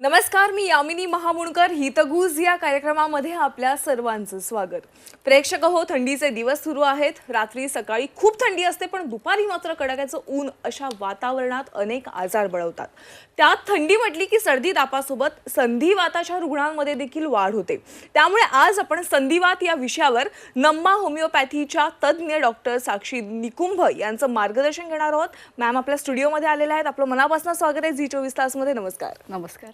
नमस्कार, मी यामिनी महामुणकर. हितगुज या कार्यक्रमामध्ये आपल्या सर्वांचं स्वागत. प्रेक्षक हो, थंडीचे दिवस सुरू आहेत. रात्री सकाळी खूप थंडी असते, पण दुपारी मात्र कडाक्याचं ऊन. अशा वातावरणात अनेक आजार बळवतात. त्यात थंडी म्हटली की सर्दी तापासोबत संधिवाताच्या रुग्णांमध्ये देखील वाढ होते. त्यामुळे आज आपण संधिवात या विषयावर नम्मा होमिओपॅथीच्या तज्ज्ञ डॉक्टर साक्षी निकुंभ यांचं मार्गदर्शन घेणार आहोत. मॅम आपल्या स्टुडिओमध्ये आलेल्या आहेत. आपलं मनापासून स्वागत आहे झी24 तासमध्ये. नमस्कार. नमस्कार.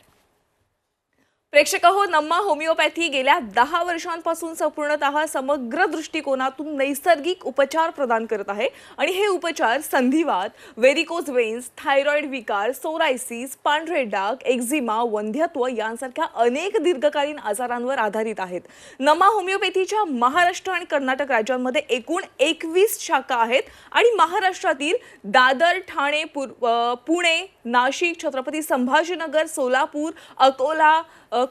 प्रेक्षक हो, नम्मा होमिओपॅथी गेल्या 10 वर्षांपासून संपूर्णतः समग्र दृष्टिकोनातून नैसर्गिक उपचार प्रदान करत आहे. आणि हे उपचार संधिवात, व्हेरिकोज वेन्स, थायरॉइड विकार, सोरायसिस, पांढरे डाग, एक्झिमा, वंध्यत्व यांसारख्या अनेक दीर्घकालीन आजारांवर आधारित आहेत. नम्मा होमिओपॅथीच्या महाराष्ट्र आणि कर्नाटक राज्यांमध्ये एकूण 21 शाखा आहेत. आणि महाराष्ट्रातील दादर, ठाणे, पुणे, नाशिक, छत्रपती संभाजीनगर, सोलापूर, अकोला,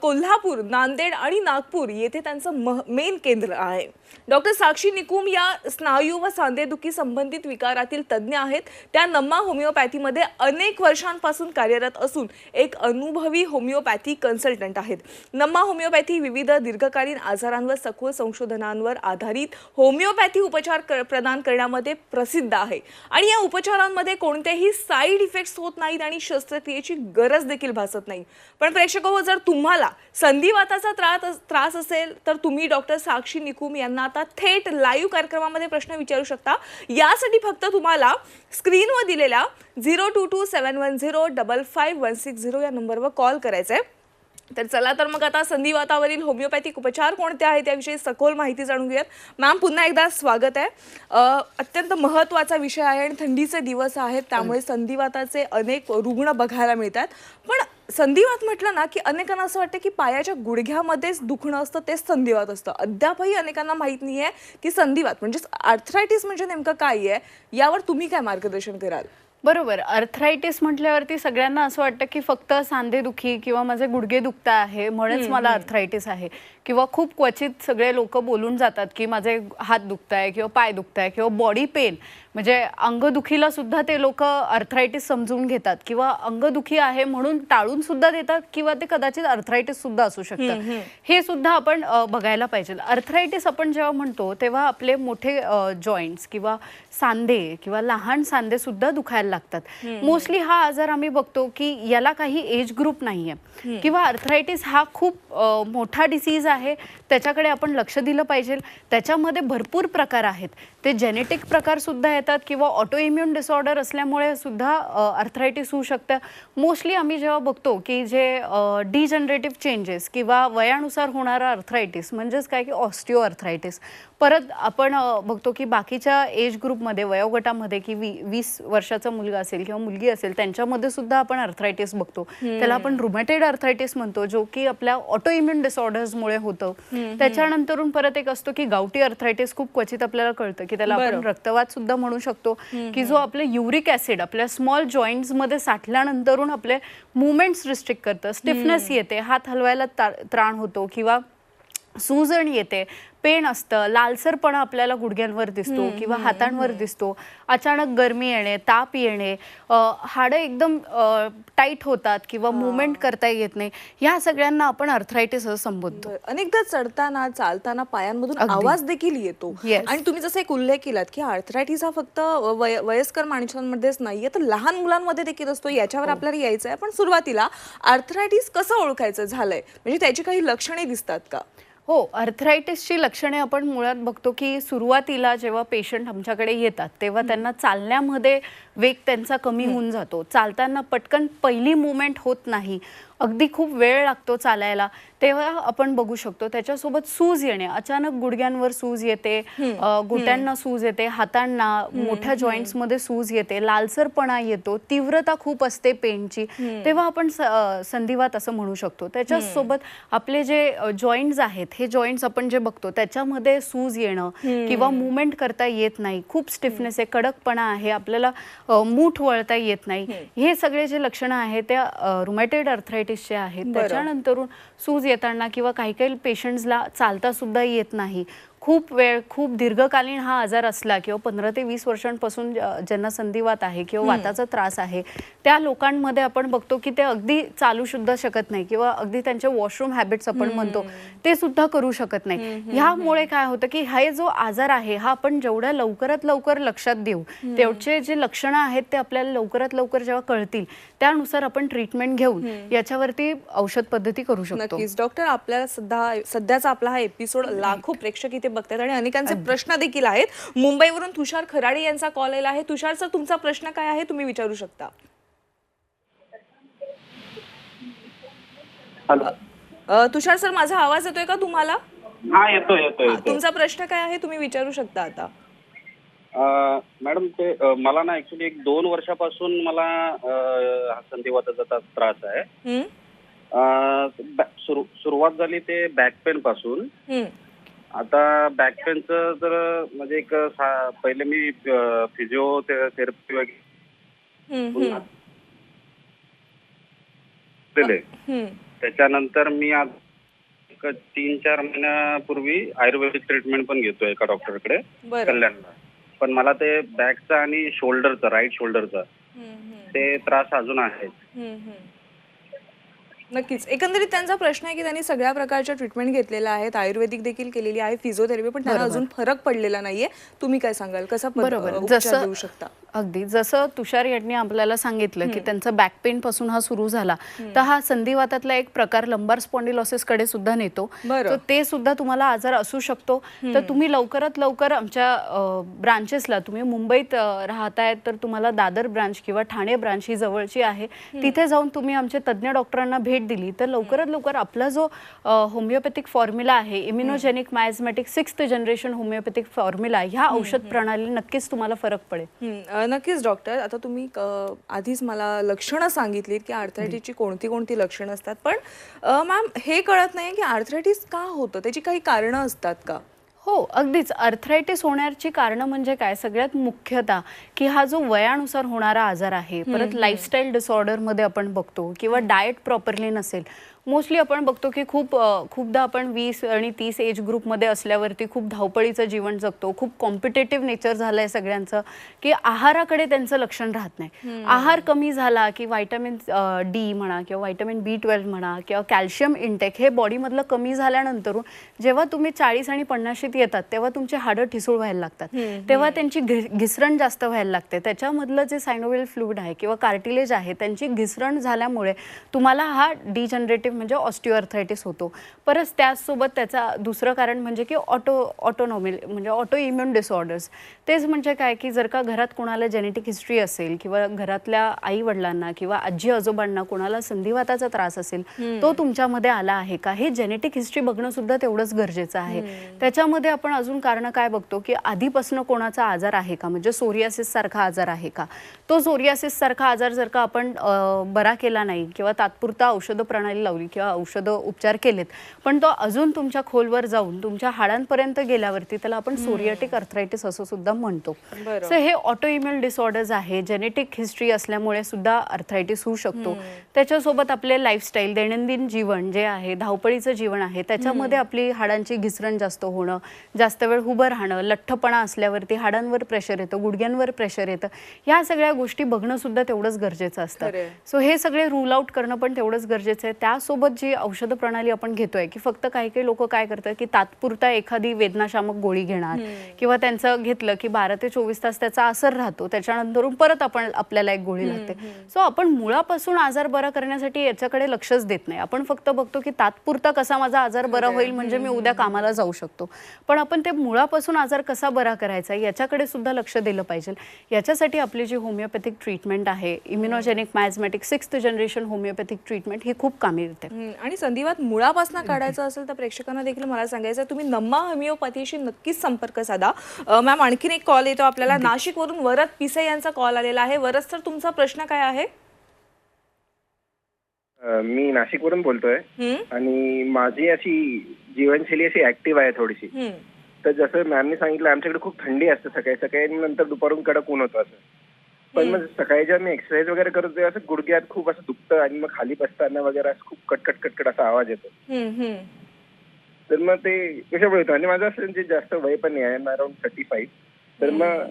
कोल्हापूर, नांदेड आणि नागपूर येथे त्यांचं मेन केंद्र आहे. डॉक्टर साक्षी निकुंभ या स्नायू व सांधेदुखी संबंधित विकारातील तज्ज्ञ आहेत. त्या नम्मा होमिओपॅथीमध्ये अनेक वर्षांपासून कार्यरत असून एक अनुभवी होमिओपॅथी कन्सल्टंट आहेत. नम्मा होमिओपॅथी विविध दीर्घकालीन आजारांवर सखोल संशोधनांवर आधारित होमिओपॅथी उपचार प्रदान करण्यामध्ये प्रसिद्ध आहे. आणि या उपचारांमध्ये कोणतेही साईड इफेक्ट्स होत नाहीत आणि शस्त्रक्रियेची गरज देखील भासत नाही. पण प्रेक्षको, जर तुम्हाला संधिवाताचा त्रास असेल तर तुम्ही डॉक्टर साक्षी निकुंभ यांना आता थेट लाईव्ह कार्यक्रमामध्ये प्रश्न विचारू शकता. यासाठी फक्त तुम्हाला स्क्रीनवर दिलेल्या 0227105516 या नंबरवर कॉल करायचा आहे. तर चला तर मग आता संधिवातावरील होमिओपॅथिक उपचार कोणते आहेत याविषयी सखोल माहिती जाणून घेऊयात. मॅम, पुन्हा एकदा स्वागत आहे. अत्यंत महत्त्वाचा विषय आहे आणि थंडीचे दिवस आहेत, त्यामुळे संधिवाताचे अनेक रुग्ण बघायला मिळतात. पण संधिवात म्हटलं ना की अनेकांना असं वाटतं की पायाच्या गुडघ्यामध्येच दुखणं असतं तेच संधिवात असतं. अद्यापही अनेकांना माहीत नाही आहे की संधिवात म्हणजे आर्थरायटिस म्हणजे नेमकं काय आहे. यावर तुम्ही काय मार्गदर्शन कराल? बरोबर. अर्थरायटिस म्हटल्यावरती सगळ्यांना असं वाटतं की फक्त सांधेदुखी किंवा माझे गुडघे दुखता आहे म्हणूनच मला अर्थरायटिस आहे, किंवा खूप क्वचित सगळे लोक बोलून जातात की माझे हात दुखताय किंवा पाय दुखताय किंवा बॉडी पेन, म्हणजे अंगदुखीला सुद्धा ते लोक अर्थरायटिस समजून घेतात किंवा अंगदुखी आहे म्हणून टाळून सुद्धा देतात, किंवा ते कदाचित अर्थरायटिस सुद्धा असू शकतं. हे सुद्धा आपण बघायला पाहिजे. अर्थरायटिस आपण जेव्हा म्हणतो तेव्हा आपले मोठे जॉईंट्स किंवा सांधे किंवा लहान सांधे सुद्धा दुखायला लागतात. मोस्टली हा आजार आम्ही बघतो की याला काही एज ग्रुप नाहीये, किंवा अर्थरायटिस हा खूप मोठा डिसीज आहे, त्याच्याकडे आपण लक्ष दिलं पाहिजे. त्याच्यामध्ये भरपूर प्रकार आहेत. ते जेनेटिक प्रकार सुद्धा येतात किंवा ऑटो इम्युन डिसऑर्डर असल्यामुळे सुद्धा अर्थरायटिस होऊ शकतं. मोस्टली आम्ही जेव्हा बघतो की जे डिजनरेटिव्ह चेंजेस किंवा वयानुसार होणारा अर्थरायटिस म्हणजेच काय की ऑस्टिओ अर्थरायटिस. परत आपण बघतो की बाकीच्या एज ग्रुपमध्ये, वयोगटामध्ये की 20 वर्षाचा मुलगा असेल किंवा मुलगी असेल त्यांच्यामध्ये सुद्धा आपण अर्थरायटिस बघतो. त्याला आपण रुमॅटेड अर्थरायटिस म्हणतो, जो की आपल्या ऑटो इम्युन डिसऑर्डर्समुळे होतं. त्याच्यानंतरून परत एक असतो की गावठी अर्थरायटिस. खूप क्वचित आपल्याला कळतं की त्याला आपण रक्तवात सुद्धा म्हणू शकतो, की जो आपले युरिक ऍसिड आपल्या स्मॉल जॉईंट्स मध्ये साठल्यानंतरून आपले मुवमेंट्स रिस्ट्रिक्ट करतं. स्टिफनेस येते, हात हलवायला त्राण होतो किंवा सूजण येते, पेन असतं, लालसरपणा आपल्याला गुडघ्यांवर दिसतो किंवा हातांवर दिसतो, अचानक गरमी येणे, ताप येणे, हाडं एकदम टाईट होतात किंवा मुवमेंट करता येत नाही. ह्या सगळ्यांना आपण अर्थरायटिस असं संबोधतो. अनेकदा चढताना चालताना पायांमधून आवाज देखील येतो. आणि तुम्ही जसं एक उल्लेख केलात की अर्थरायटिस हा फक्त वयस्कर माणसांमध्येच नाहीये, तर लहान मुलांमध्ये देखील असतो. याच्यावर आपल्याला यायचं आहे. पण सुरुवातीला अर्थरायटिस कसं ओळखायचं झालंय, म्हणजे त्याची काही लक्षणे दिसतात का? हो, अर्थरायटिसची लक्षणे आपण मुळात बघतो की सुरुवातीला जेव्हा पेशंट आमच्याकडे येतात तेव्हा त्यांना चालण्यामध्ये वेग त्यांचा कमी होऊन जातो. चालताना पटकन पहिली मूवमेंट होत नाही, अगदी खूप वेळ लागतो चालायला, तेव्हा आपण बघू शकतो. त्याच्यासोबत सूज येणे, अचानक गुडघ्यांवर सूज येते, घुट्यांना सूज येते, हातांना, मोठ्या जॉईंट्समध्ये सूज येते, लालसरपणा येतो, तीव्रता खूप असते पेनची, तेव्हा आपण संधिवात असं म्हणू शकतो. त्याच्यासोबत आपले जे जॉईंट्स आहेत, हे जॉईंट्स आपण जे बघतो त्याच्यामध्ये सूज येणं किंवा मूवमेंट करता येत नाही, खूप स्टिफनेस आहे, कडकपणा आहे, आपल्याला मूठ वळता येत नाही, हे सगळे जे लक्षणं आहेत त्या रुमॅटेड अर्थरायटिसचे आहेत. त्याच्यानंतरून सूज येताना किंवा काही काही पेशंट्सला चालता सुद्धा येत नाही, खूप वेळ खूप दीर्घकालीन हा आजार असला किंवा 15 ते 20 वर्षांपासून ज्यांना संधिवात आहे किंवा वाताचा त्रास आहे त्या लोकांमध्ये आपण बघतो की ते अगदी चालू सुद्धा शकत नाही किंवा अगदी त्यांचे वॉशरूम हॅबिट्स आपण म्हणतो ते सुद्धा करू शकत नाही. ह्यामुळे काय होतं की हा जो आजार आहे हा आपण जेवढ्या लवकरात लवकर लक्षात देऊ तेवढे जे लक्षणं आहेत ते आपल्याला लवकरात लवकर जेव्हा कळतील त्यानुसार आपण ट्रीटमेंट घेऊन याच्यावरती औषध पद्धती करू शकतो. नक्कीच डॉक्टर, आपल्याला सध्याचा आपला हा एपिसोड लाखो प्रेक्षक इथे बघतात आणि अनेकांचे प्रश्न देखील आहेत. मुंबईवरून तुषार खराडे यांचा कॉल आलेला आहे. तुषार सर, तुमचा प्रश्न काय आहे तुम्ही विचारू शकता. तुषार सर, माझा आवाज येतोय का तुम्हाला? हा, येतोय. तुमचा प्रश्न काय आहे तुम्ही विचारू शकता आता. मॅडम, ते मला ना ऍक्च्युली 1-2 वर्षापासून मला संधिवाताचा त्रास आहे. सुरुवात झाली ते बॅक पेन पासून. आता बॅक पेनचं जर म्हणजे पहिले मी फिजिओथेरपी वगैरे त्याच्यानंतर मी आज 3-4 महिन्यापूर्वी आयुर्वेदिक ट्रीटमेंट पण घेतोय एका डॉक्टरकडे कल्याणला. पण मला ते बॅकचा आणि शोल्डरचा, राईट शोल्डरचा ते त्रास अजून आहेत. नक्कीच, एकंदरीत त्यांचा प्रश्न आहे की त्यांनी सगळ्या प्रकारच्या ट्रीटमेंट घेतलेल्या आहेत, आयुर्वेदिक देखील केलेली आहे, फिजिओथेरपी, पण त्यांना अजून फरक पडलेला नाहीये. तुम्ही काय सांगाल, कसा उपचार देऊ शकता? अगदी जसं तुषार यांनी आपल्याला सांगितलं की त्यांचा बॅक पेन पासून हा सुरू झाला तर हा संधिवातातला एक प्रकार लंबार स्पॉन्डिलोसिस कडे सुद्धा नेतो. तर ते सुद्धा तुम्हाला आजार असू शकतो. तर तुम्ही लवकरात लवकर आमच्या ब्रांचेसला, तुम्ही मुंबईत राहताय तर तुम्हाला दादर ब्रांच किंवा ठाणे ब्रांच ही जवळची आहे, तिथे जाऊन तुम्ही आमच्या तज्ज्ञ डॉक्टरांना भेट दिली तर लवकरात लवकर आपला जो होमिओपॅथिक फॉर्म्युला आहे, immunogenic miasmatic 6th generation homeopathic formula, ह्या औषध प्रणाली नक्कीच तुम्हाला फरक पडेल. नक्कीच डॉक्टर, आता तुम्ही आधीच मला लक्षणं सांगितलीत की आर्थरायटिसची कोणती लक्षणं असतात, पण मॅम हे कळत नाही की आर्थरायटिस का होतं, त्याची काही कारणं असतात का? हो, अगदीच. आर्थरायटिस होण्याची कारणं म्हणजे काय, सगळ्यात मुख्यतः की हा जो वयानुसार होणारा आजार आहे, परत लाईफस्टाईल डिसऑर्डरमध्ये आपण बघतो किंवा डाएट प्रॉपरली नसेल. मोस्टली आपण बघतो की खूपदा आपण 20 आणि 30 एज ग्रुपमध्ये असल्यावरती खूप धावपळीचं जीवन जगतो, खूप कॉम्पिटेटिव्ह नेचर झालं आहे सगळ्यांचं की आहाराकडे त्यांचं लक्षण राहत नाही. आहार कमी झाला की व्हायटॅमिन डी म्हणा किंवा व्हायटॅमिन B12 म्हणा किंवा कॅल्शियम इंटेक हे बॉडीमधलं कमी झाल्यानंतर जेव्हा तुम्ही 40 आणि 50शीत येतात तेव्हा तुमचे हाडं ठिसूळ व्हायला लागतात, तेव्हा त्यांची घिसरण जास्त व्हायला लागते. त्याच्यामधलं जे सायनोव्हियल फ्लुइड आहे किंवा कार्टिलेज आहे त्यांची घिसरण झाल्यामुळे तुम्हाला हा डिजनरेटिव्ह म्हणजे ऑस्टिओआर्थरायटिस होतो. परत त्याचसोबत त्याचा दुसरं कारण म्हणजे की ऑटोनॉमी म्हणजे ऑटो इम्युन डिसऑर्डर्स. तेच म्हणजे काय की जर का घरात कोणाला जेनेटिक हिस्ट्री असेल किंवा घरातल्या आई वडिलांना किंवा आजी आजोबांना कोणाला संधिवाताचा त्रास असेल, तो तुमच्यामध्ये आला आहे का, हे जेनेटिक हिस्ट्री बघणं सुद्धा तेवढंच गरजेचं आहे. त्याच्यामध्ये आपण अजून कारण काय बघतो की आधीपासून कोणाचा आजार आहे का, म्हणजे सोरियासिस सारखा आजार आहे का. तो सोरियासिस सारखा आजार जर का आपण बरा केला नाही किंवा तात्पुरता औषध प्रणाली लावली किंवा औषध उपचार केलेत पण तो अजून तुमच्या खोलवर जाऊन तुमच्या हाडांपर्यंत गेल्यावरती त्याला आपण सोरियाटिक आर्थरायटिस असं सुद्धा म्हणतो. सो हे ऑटो इम्युन डिसऑर्डर्स आहे, जेनेटिक हिस्ट्री असल्यामुळे सुद्धा आर्थरायटिस होऊ शकतो. त्याच्यासोबत आपले लाईफस्टाईल, दैनंदिन जीवन जे आहे, धावपळीचं जीवन आहे, त्याच्यामध्ये आपली हाडांची घिसरण जास्त होणं, जास्त वेळ उभं राहणं, लठ्ठपणा असल्यावरती हाडांवर प्रेशर येतं, गुडघ्यांवर प्रेशर येतं, ह्या सगळ्या गोष्टी बघणं सुद्धा तेवढंच गरजेचं असतं. सो हे सगळे रूल आउट करणं पण तेवढंच गरजेचं आहे. त्यासोबत जी औषध प्रणाली आपण घेतोय की फक्त काही लोक काय करतात की तात्पुरता एखादी वेदनाशामक गोळी घेणार किंवा त्यांचं घेतलं की 12 ते 24 तास त्याचा असर राहतो, त्याच्यानंतर परत आपल्याला एक गोळी लागते. सो आपण मुळापासून आजार बरा करण्यासाठी याच्याकडे लक्षच देत नाही. आपण फक्त बघतो की तात्पुरता कसा माझा आजार बरा होईल म्हणजे मी उद्या कामाला जाऊ शकतो, पण आपण ते मुळापासून आजार कसा बरा करायचा याच्याकडे सुद्धा लक्ष दिलं पाहिजे. याच्यासाठी आपली जी होमिओपॅथिक ट्रीटमेंट आहे, immunogenic miasmatic 6th generation homeopathic treatment, ही खूप कामी येते. आणि संधिवात मुळापासून काढायचं असेल तर प्रेक्षकांना देखील मला सांगायचं तुम्ही नम्मा होमिओपॅथीशी नक्कीच संपर्क साधा. मॅम, आणखीन एक कॉल येतो आपल्याला नाशिकवरून. वरद पिसे यांचा कॉल आलेला आहे. वरद सर, तुमचा प्रश्न काय आहे? मी नाशिकवरून बोलतोय आणि माझी अशी जीवनशैली अशी ऍक्टिव्ह आहे थोडीशी. तर जसं मॅमने सांगितलं आमच्याकडे खूप थंडी असते सकाळी सकाळी, नंतर दुपारून कडक ऊन होतं असं. पण मग सकाळी जेव्हा मी एक्सरसाइज वगैरे करतो तेव्हा असं गुडघ्यात खूप असं दुखतं आणि मग खाली बसताना वगैरे खूप कटकट कटकट असा आवाज येतो. तर मग ते कशामुळे होतं आणि माझं असं म्हणजे जास्त वय पण नाही आहे, अराउंड 35. तर मग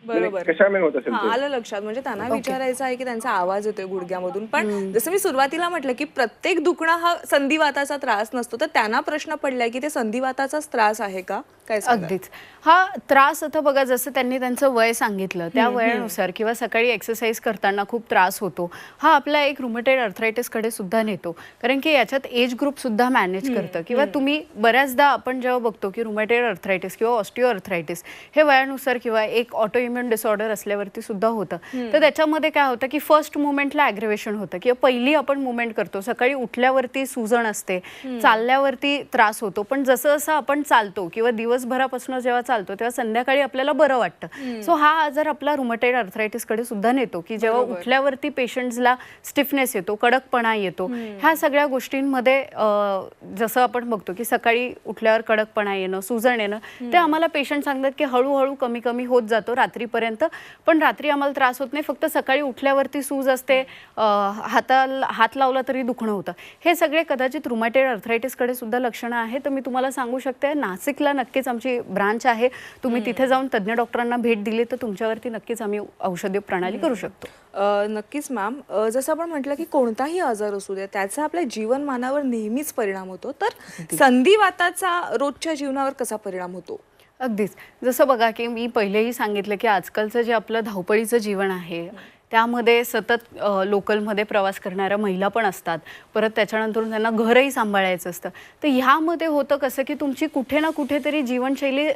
बरोबर. कशामुळे होत असेल हा, ते? आलं लक्षात. म्हणजे त्यांना विचारायचं आहे की त्यांचा आवाज येतोय गुडघ्यामधून. पण जसं मी सुरुवातीला म्हटलं की प्रत्येक दुखणं हा संधिवाताचा त्रास नसतो, तर त्यांना प्रश्न पडलाय की ते संधिवाताचाच त्रास आहे का, काय सांगाल? अगदीच. हा त्रास आता बघा, जसं त्यांनी त्यांचं वय सांगितलं त्या वयानुसार किंवा सकाळी एक्सरसाइज करताना खूप त्रास होतो, हा आपला एक रुमेटॉइड अर्थरायटिसकडे सुद्धा नेतो. कारण की याच्यात एज ग्रुप सुद्धा मॅनेज करतं. किंवा तुम्ही बऱ्याचदा आपण जेव्हा बघतो की रुमेटॉइड अर्थरायटिस किंवा ऑस्टिओ अर्थरायटिस हे वयानुसार किंवा एक ऑटो इम्युन डिसऑर्डर असल्यावरती सुद्धा होतं. तर त्याच्यामध्ये काय होतं की फर्स्ट मुवमेंटला ॲग्रेवेशन होतं किंवा पहिली आपण मुवमेंट करतो, सकाळी उठल्यावरती सूजन असते, चालल्यावरती त्रास होतो, पण जसं जसं आपण चालतो किंवा दिवसभरापासून जेव्हा चालतो तेव्हा संध्याकाळी आपल्याला बरं वाटतं. सो हा आजार आपला रुमेटॉइड अर्थरायटिसकडे सुद्धा नेतो की जेव्हा उठल्यावरती पेशंट्सला स्टिफनेस येतो, कडकपणा येतो. ह्या सगळ्या गोष्टींमध्ये जसं आपण बघतो की सकाळी उठल्यावर कडकपणा येणं, सूजन येणं, ते आम्हाला पेशंट सांगतात की हळूहळू कमी कमी होत जातो रात्रीपर्यंत. पण रात्री आम्हाला त्रास होत नाही, फक्त सकाळी उठल्यावरती सूज असते, हात लावला तरी दुखणं होतं. हे सगळे कदाचित रुमेटॉइड अर्थरायटिसकडे सुद्धा लक्षणं आहेत. तर मी तुम्हाला सांगू शकते, नाशिकला नक्कीच आमची ब्रांच आहे, तुम्ही तिथे जाऊन तज्ज्ञ डॉक्टरांना भेट दिली तर तुमच्यावरती नक्कीच आम्ही औषधी प्रणाली करू शकतो. नक्कीच मॅम. जसं आपण म्हटलं की कोणताही आजार असू दे त्याचा आपल्या जीवनमानावर नेहमीच परिणाम होतो, तर संधिवाताचा रोजच्या जीवनावर कसा परिणाम होतो? अगदीच. जसं बघा की मी पहिलेही सांगितलं की आजकालचं जे आपलं धावपळीचं जीवन आहे त्यामध्ये सतत लोकलमध्ये प्रवास करणाऱ्या महिला पण असतात, परत त्याच्यानंतर त्यांना घरही सांभाळायचं असतं. तर ह्यामध्ये होतं कसं की तुमची कुठे ना कुठेतरी जीवनशैली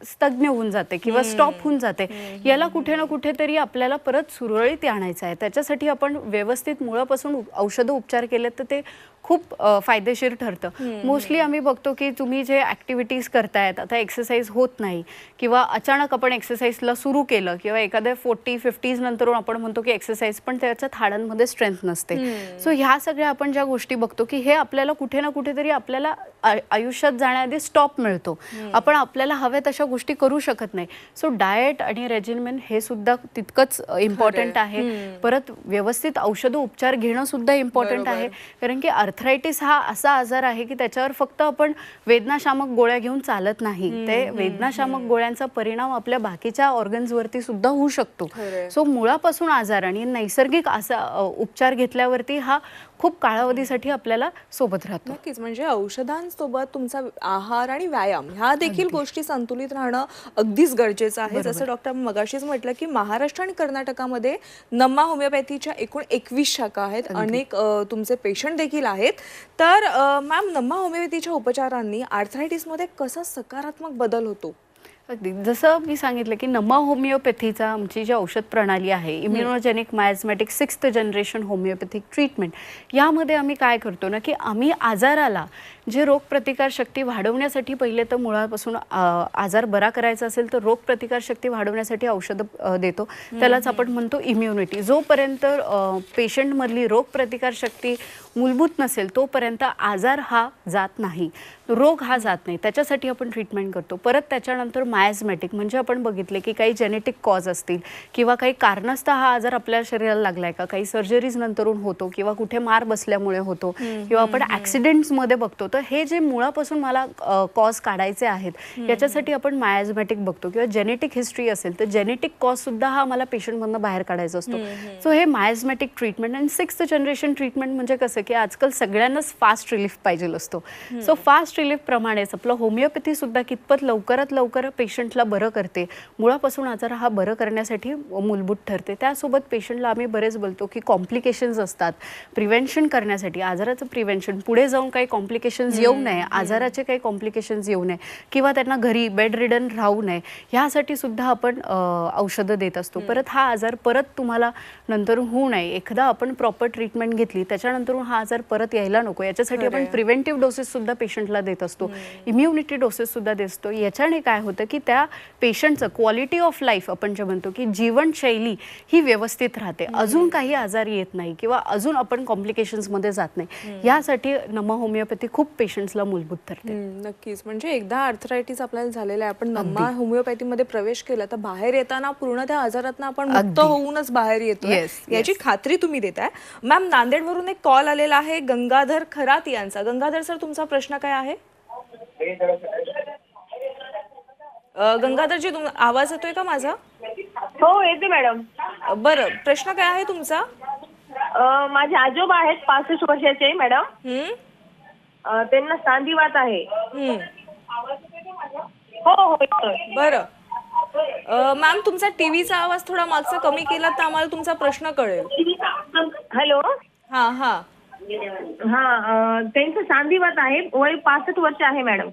स्तग्न होऊन जाते किंवा स्टॉप होऊन जाते. याला कुठे ना कुठेतरी आपल्याला परत सुरळीत आणायचं आहे. त्याच्यासाठी आपण व्यवस्थित मुळापासून औषधं उपचार केले तर ते खूप फायदेशीर ठरतं. मोस्टली आम्ही बघतो की तुम्ही जे ॲक्टिव्हिटीज करतायत, आता एक्सरसाइज होत नाही किंवा अचानक आपण एक्सरसाइजला सुरू केलं किंवा एखाद्या 40-50s नंतर आपण म्हणतो की एक्सरसाइज, पण त्याच्यात हाडांमध्ये स्ट्रेंथ नसते. सो ह्या सगळ्या आपण ज्या गोष्टी बघतो की हे आपल्याला कुठे ना कुठेतरी आपल्याला आयुष्यात जाण्याआधी स्टॉप मिळतो. आपण आपल्याला हव्या तशा गोष्टी करू शकत नाही. सो डाएट आणि रेजिमेंट हे सुद्धा तितकंच इम्पॉर्टंट आहे. परत व्यवस्थित औषध उपचार घेणं सुद्धा इम्पॉर्टंट आहे. कारण की अर्थरायटिस हा असा आजार आहे की त्याच्यावर फक्त आपण वेदनाशामक गोळ्या घेऊन चालत नाही. ते वेदनाशामक गोळ्यांचा परिणाम आपल्या बाकीच्या ऑर्गन्सवरती सुद्धा होऊ शकतो. सो मुळापासून आजार आणि नैसर्गिक असा उपचार घेतल्यावरती हा खूप कालावधीसाठी आपल्याला सोबत राहतो. नक्कीच. म्हणजे औषधांसोबत तुमचा आहार आणि व्यायाम ह्या देखील गोष्टी संतुलित राहणं अगदीच गरजेचं आहे. जसं डॉक्टर मगाशीच म्हटलं की महाराष्ट्र आणि कर्नाटकामध्ये नम्मा होमिओपॅथीच्या एकूण 21 शाखा आहेत, अनेक तुमचे पेशंट देखील आहेत. तर मॅम, नम्मा होमिओपॅथीच्या उपचारांनी आर्थरायटिसमध्ये कसा सकारात्मक बदल होतो? अगदी जसं मी सांगितलं की नम्मा होमिओपॅथीचा आमची जी औषध प्रणाली आहे, immunogenic miasmatic 6th generation homeopathic treatment, यामध्ये आम्ही काय करतो ना की आम्ही आजाराला जे रोगप्रतिकारशक्ती वाढवण्यासाठी, पहिले तर मुळापासून आजार बरा करायचा असेल तर रोगप्रतिकारशक्ती वाढवण्यासाठी औषधं देतो, त्यालाच आपण म्हणतो इम्युनिटी. जोपर्यंत पेशंटमधली रोगप्रतिकारशक्ती मूलभूत नसेल तोपर्यंत आजार हा जात नाही, रोग हा जात नाही. त्याच्यासाठी आपण ट्रीटमेंट करतो. परत त्याच्यानंतर मायझमॅटिक म्हणजे आपण बघितले की काही जेनेटिक कॉज असतील किंवा काही कारणास्तव हा आजार आपल्या शरीराला लागलाय का, काही सर्जरीज नंतरून होतो किंवा कुठे मार बसल्यामुळे होतो किंवा आपण ॲक्सिडेंट्समध्ये बघतो. तर हे जे मुळापासून मला कॉज काढायचे आहेत याच्यासाठी आपण मायझमॅटिक बघतो किंवा जेनेटिक हिस्ट्री असेल तर जेनेटिक कॉज सुद्धा हा मला पेशंटमधनं बाहेर काढायचा असतो. सो हे मायझमॅटिक ट्रीटमेंट आणि 6th जनरेशन ट्रीटमेंट म्हणजे कसं की आजकाल सगळ्यांनाच फास्ट रिलीफ पाहिजे असतो. सो फास्ट रिलीफ प्रमाणेच आपलं होमिओपॅथी सुद्धा कितपत लवकरात लवकर पेशंटला बरं करते, मुळापासून आजार हा बरं करण्यासाठी मूलभूत ठरते. त्यासोबत पेशंटला आम्ही बरेच बोलतो की कॉम्प्लिकेशन्स असतात, प्रिव्हेन्शन करण्यासाठी, आजाराचं प्रिव्हेन्शन, पुढे जाऊन काही कॉम्प्लिकेशन्स येऊ नये, आजाराचे काही कॉम्प्लिकेशन्स येऊ नये किंवा त्यांना घरी बेड रिडन राहू नये, ह्यासाठी सुद्धा आपण औषधं देत असतो. परत हा आजार परत तुम्हाला नंतर होऊ नये, एकदा आपण प्रॉपर ट्रीटमेंट घेतली त्याच्यानंतर हा आजार परत यायला नको, याच्यासाठी आपण प्रिव्हेंटिव्ह डोसेस सुद्धा पेशंटला देत असतो, इम्युनिटी डोसेस सुद्धा देत असतो. याच्याने काय होतं की त्या पेशंटचं क्वालिटी ऑफ लाईफ आपण जे म्हणतो की जीवनशैली ही व्यवस्थित राहते, अजून काही आजार येत नाही किंवा अजून आपण कॉम्प्लिकेशन्समध्ये जात नाही. यासाठी नमा होमिओपॅथी खूप पेशंट्सला मूलभूत ठरते. नक्कीच. म्हणजे एकदा आर्थरायटिस आपल्याला झालेला आहे, आपण नमा होमिओपॅथीमध्ये प्रवेश केला तर बाहेर येताना पूर्ण त्या आजारातनं आपण मुक्त होऊनच बाहेर येतो, याची खात्री तुम्ही देताय. मॅम, नांदेडवरून एक कॉल आलेला आहे गंगाधर खरात यांचा. गंगाधर सर, तुमचा प्रश्न काय आहे? गंगाधरजी, आवाज येतोय का माझा? हो, येते मॅडम. बरं, प्रश्न काय आहे तुमचा? माझे आजोबा आहेत 65 वर्षाचे मॅडम. त्यांना सांधिवात आहे. हो. बरं मॅम, तुमचा टीव्हीचा आवाज थोडा मागचा कमी केला तर आम्हाला तुमचा प्रश्न कळेल. हॅलो. हा, त्यांचं सांधिवात आहे, वय 65 वर्ष आहे मॅडम.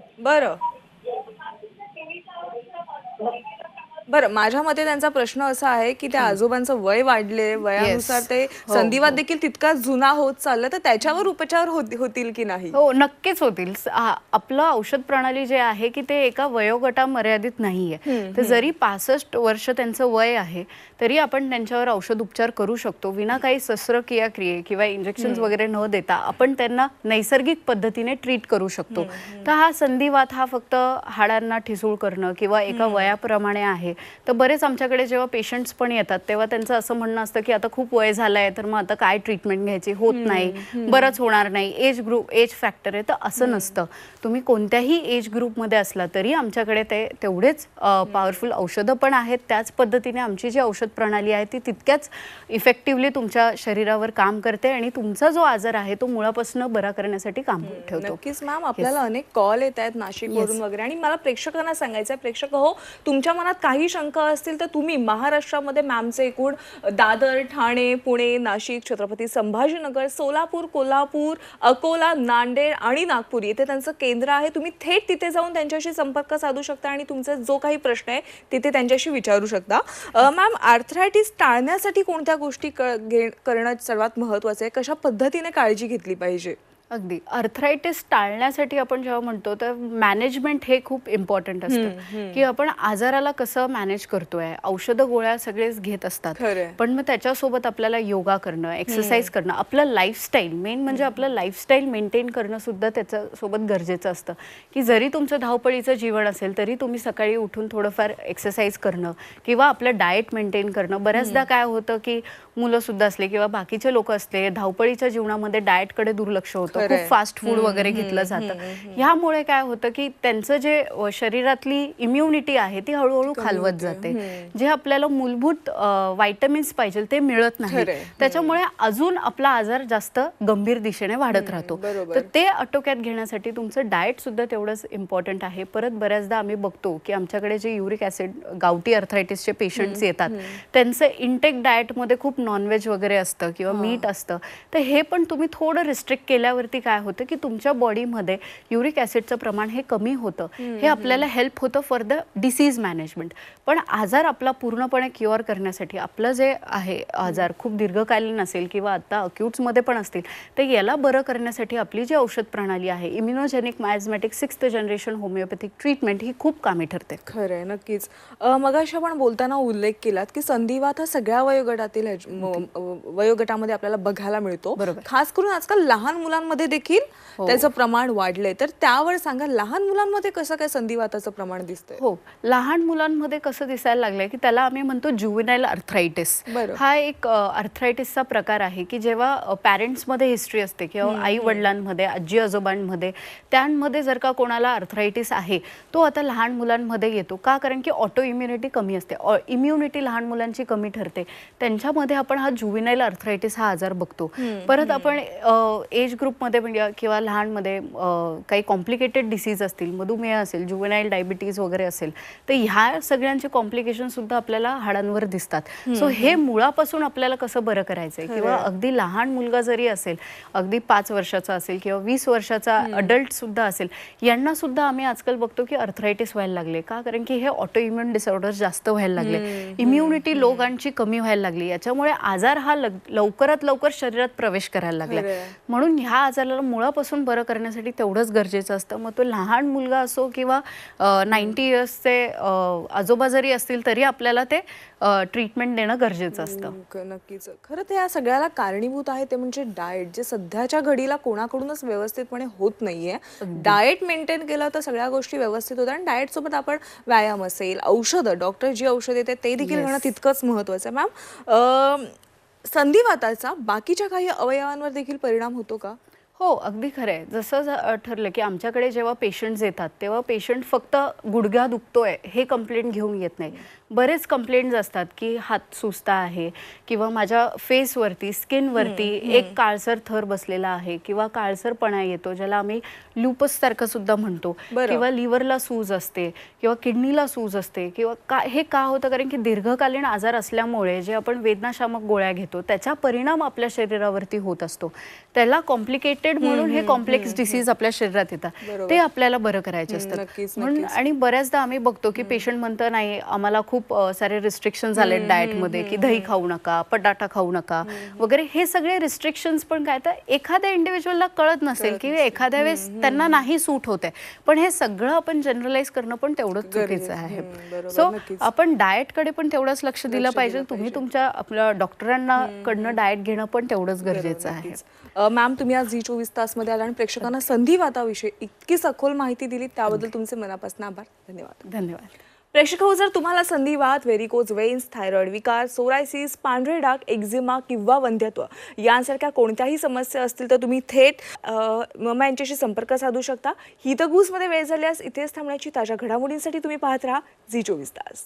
बरं, माझ्या मते त्यांचा प्रश्न असा आहे की त्या आजोबांचं वय वाढले, वयानुसार ते संधिवात देखील तितकाच जुना होत चाललं, तर त्याच्यावर उपचार होतील की नाही? हो, नक्कीच होतील. आपलं औषध प्रणाली जे आहे की ते एका वयोगटा मर्यादित नाहीये. तर जरी 65 वर्ष त्यांचं वय आहे तरी आपण त्यांच्यावर औषध उपचार करू शकतो विना काही शस्त्रक्रिया किंवा इंजेक्शन वगैरे न देता. आपण त्यांना नैसर्गिक पद्धतीने ट्रीट करू शकतो. तर हा संधिवात हा फक्त हाडांना ठिसूळ करणं किंवा एका वयाप्रमाणे आहे. तर बरेच आमच्याकडे जेव्हा पेशंट्स पण येतात तेव्हा त्यांचं असं म्हणणं असतं की आता खूप वय झालंय तर मग आता काय ट्रीटमेंट घ्यायची, होत नाही, बरंच होणार नाही, एज फॅक्टर आहे. तर असं नसतं. तुम्ही कोणत्याही एज ग्रुपमध्ये असला तरी आमच्याकडे तेवढेच पॉवरफुल औषधं पण आहेत. त्याच पद्धतीने आमची जी औषध प्रणाली आहे ती तितक्याच इफेक्टिव्हली तुमच्या शरीरावर काम करते आणि तुमचा जो आजार आहे तो मुळापासून बरा करण्यासाठी काम ठेवतो. नक्कीच मॅम, आपल्याला अनेक कॉल येत आहेत नाशिकवरून वगैरे, आणि मला प्रेक्षकांना सांगायचं आहे, प्रेक्षक हो, तुमच्या मनात काही शंका असतील तर तुम्ही महाराष्ट्रामध्ये मॅमचे एकूण दादर, ठाणे, पुणे, नाशिक, छत्रपती संभाजीनगर, सोलापूर, कोल्हापूर, अकोला, नांदेड आणि नागपूर येथे त्यांचं केंद्र आहे. तुम्ही थेट तिथे जाऊन त्यांच्याशी संपर्क साधू शकता आणि तुमचा जो काही प्रश्न आहे तिथे त्यांच्याशी विचारू शकता. मॅम, आर्थरायटिस टाळण्यासाठी कोणत्या गोष्टी करणं सर्वात महत्त्वाचं आहे? कशा पद्धतीने काळजी घेतली पाहिजे? अगदी. आर्थरायटिस टाळण्यासाठी आपण जेव्हा म्हणतो तर मॅनेजमेंट हे खूप इम्पॉर्टंट असतं की आपण आजाराला कसं मॅनेज करतोय. औषधं गोळ्या सगळेच घेत असतात, पण मग त्याच्यासोबत आपल्याला योगा करणं, एक्सरसाइज करणं, आपलं लाईफस्टाईल, मेन म्हणजे आपलं लाईफस्टाईल मेंटेन करणं सुद्धा त्याच्यासोबत गरजेचं असतं. की जरी तुमचं धावपळीचं जीवन असेल तरी तुम्ही सकाळी उठून थोडंफार एक्सरसाइज करणं किंवा आपलं डाएट मेंटेन करणं. बऱ्याचदा काय होतं की मुलं सुद्धा असले किंवा बाकीचे लोक असले, धावपळीच्या जीवनामध्ये डाएटकडे दुर्लक्ष होतं, खूप फास्ट फूड वगैरे घेतलं जातं. ह्यामुळे काय होतं की त्यांचं जे शरीरातली इम्युनिटी आहे ती हळूहळू खालवत जाते. जे आपल्याला मूलभूत व्हायटमिन्स पाहिजे ते मिळत नाही. त्याच्यामुळे अजून आपला आजार जास्त गंभीर दिशेने वाढत राहतो. तर ते आटोक्यात घेण्यासाठी तुमचं डाएट सुद्धा तेवढंच इम्पॉर्टंट आहे. परत बऱ्याचदा आम्ही बघतो की आमच्याकडे जे युरिक ऍसिड गावठी आर्थरायटिसचे पेशंट्स येतात त्यांचं इंटेक डाएटमध्ये खूप नॉनव्हेज वगैरे असतं किंवा मीठ असतं. तर हे पण तुम्ही थोडं रिस्ट्रिक्ट केल्यावरती काय होतं की तुमच्या बॉडीमध्ये युरिक ऍसिडचं प्रमाण हे कमी होतं. हे आपल्याला हेल्प होतं फॉर द डिसीज मॅनेजमेंट. पण आजार आपला पूर्णपणे क्युअर करण्यासाठी आपलं जे आहे आजार खूप दीर्घकालीन असेल किंवा आता अक्यूट्समध्ये पण असतील तर याला बरं करण्यासाठी आपली जी औषध प्रणाली आहे immunogenic miasmatic 6th generation homeopathic treatment ही खूप कामी ठरते. खरं आहे, नक्कीच. मगाशी आपण बोलताना उल्लेख केलात की संधिवात हा सगळ्या वयोगटामध्ये आपल्याला बघायला मिळतो. खास करून आजकाल लहान मुलांमध्ये देखील त्याचं प्रमाण वाढलंय. तर त्यावर सांगा, लहान मुलांमध्ये कसं काय संधिवाताचं प्रमाण दिसतंय? हो, लहान मुलांमध्ये कसं दिसायला लागलंय की त्याला आम्ही म्हणतो ज्युव्हेनाइल आर्थरायटिस. हा एक आर्थरायटिसचा प्रकार आहे की जेव्हा पॅरेंट्समध्ये हिस्ट्री असते किंवा आई वडिलांमध्ये, आजी आजोबांमध्ये, त्यांमध्ये जर का कोणाला आर्थरायटिस आहे तो आता लहान मुलांमध्ये येतो. का? कारण की ऑटो इम्युनिटी कमी असते, इम्युनिटी लहान मुलांची कमी ठरते. त्यांच्यामध्ये आपण हा ज्युव्हेनाइल आर्थरायटिस हा आजार बघतो. परत आपण एज ग्रुपमध्ये म्हणजे किंवा लहानमध्ये काही कॉम्प्लिकेटेड डिसीज असतील, मधुमेह असेल, ज्युव्हेनाइल डायबिटीज वगैरे असेल, तर ह्या सगळ्यांचे कॉम्प्लिकेशन सुद्धा आपल्याला हाडांवर दिसतात. सो हे मुळापासून आपल्याला कसं बरं करायचंय किंवा अगदी लहान मुलगा जरी असेल, अगदी 5 वर्षाचा असेल किंवा 20 वर्षाचा अडल्ट सुद्धा असेल, यांना सुद्धा आम्ही आजकाल बघतो की आर्थरायटिस व्हायला लागले. का? कारण की हे ऑटो इम्युन डिसऑर्डर्स जास्त व्हायला लागले, इम्युनिटी लोकांची कमी व्हायला लागली. याच्यामुळे आजार हा लवकरात लवकर शरीरात प्रवेश करायला लागला. म्हणून ह्या आजाराला मुळापासून बरं करण्यासाठी तेवढंच गरजेचं असतं. मग तो लहान मुलगा असो किंवा 90 इयर्सचे आजोबा जरी असतील तरी आपल्याला ते ट्रीटमेंट देणं गरजेचं असतं. नक्कीच. खरं तर या सगळ्याला कारणीभूत आहे ते म्हणजे डाएट, जे सध्याच्या घडीला कोणाकडूनच व्यवस्थितपणे होत नाहीये. डाएट मेंटेन केलं तर सगळ्या गोष्टी व्यवस्थित होतात आणि डाएट सोबत आपण व्यायाम असेल, औषधं, डॉक्टर जी औषध देते ते देखील घेणं तितकंच महत्वाचं आहे. मॅम, संधिवाताचा बाकीच्या काही अवयवांवर देखील परिणाम होतो का? हो, अगदी खरं आहे. जसं ठरलं की आमच्याकडे जेव्हा पेशंट्स येतात तेव्हा पेशंट फक्त गुडघा दुखतोय हे कंप्लेंट घेऊन येत नाही. बरेच कंप्लेंट्स असतात की हात सुजता आहे किंवा माझ्या फेसवरती, स्किनवरती एक काळसर थर बसलेला आहे किंवा काळसरपणा येतो, ज्याला आम्ही लुपस सारखं सुद्धा म्हणतो, किंवा लिव्हरला सूज असते किंवा किडनीला सूज असते किंवा हे का होतं? कारण की दीर्घकालीन आजार असल्यामुळे जे आपण वेदनाशामक गोळ्या घेतो त्याचा परिणाम आपल्या शरीरावरती होत असतो. त्याला कॉम्प्लिकेटेड म्हणून हे कॉम्प्लेक्स डिसीज आपल्या शरीरात येतात, ते आपल्याला बरं करायचे असतात. म्हणून आणि बऱ्याचदा आम्ही बघतो की पेशंट म्हणतं नाही, आम्हाला खूप सारे रिस्ट्रिक्शन झाले डाएटमध्ये की दही खाऊ नका, बटाटा खाऊ नका वगैरे. हे सगळे रिस्ट्रिक्शन्स पण काय तर एखाद्या इंडिव्हिज्युअलला कळत नसेल की एखाद्या वेळेस त्यांना नाही सूट होते, पण हे सगळं आपण जनरलाइज करणं पण तेवढंच चुकीचं आहे. सो आपण डाएटकडे पण तेवढंच लक्ष दिलं पाहिजे. तुम्ही तुमच्या आपल्या डॉक्टरांना कडनं डाएट घेणं पण तेवढंच गरजेचं आहे. मॅम, तुम्ही आज झी 24 तासमध्ये आला आणि प्रेक्षकांना संधिवाताविषयी इतकी सखोल माहिती दिली त्याबद्दल तुमचे मनापासून आभार. धन्यवाद. धन्यवाद. प्रेक्षक, जर तुम्हाला संधिवात, व्हेरिकोज वेन्स, थायरॉइड विकार, सोरायसिस, पांढरे डाग, एक्झिमा किंवा वंध्यत्व यांसारख्या कोणत्याही समस्या असतील तर तुम्ही थेट मम्मा यांच्याशी संपर्क साधू शकता. हितगुजमध्ये वेळ झाल्यास इथेच थांबण्याची ताज्या घडामोडींसाठी तुम्ही पाहत राहा झी 24 तास.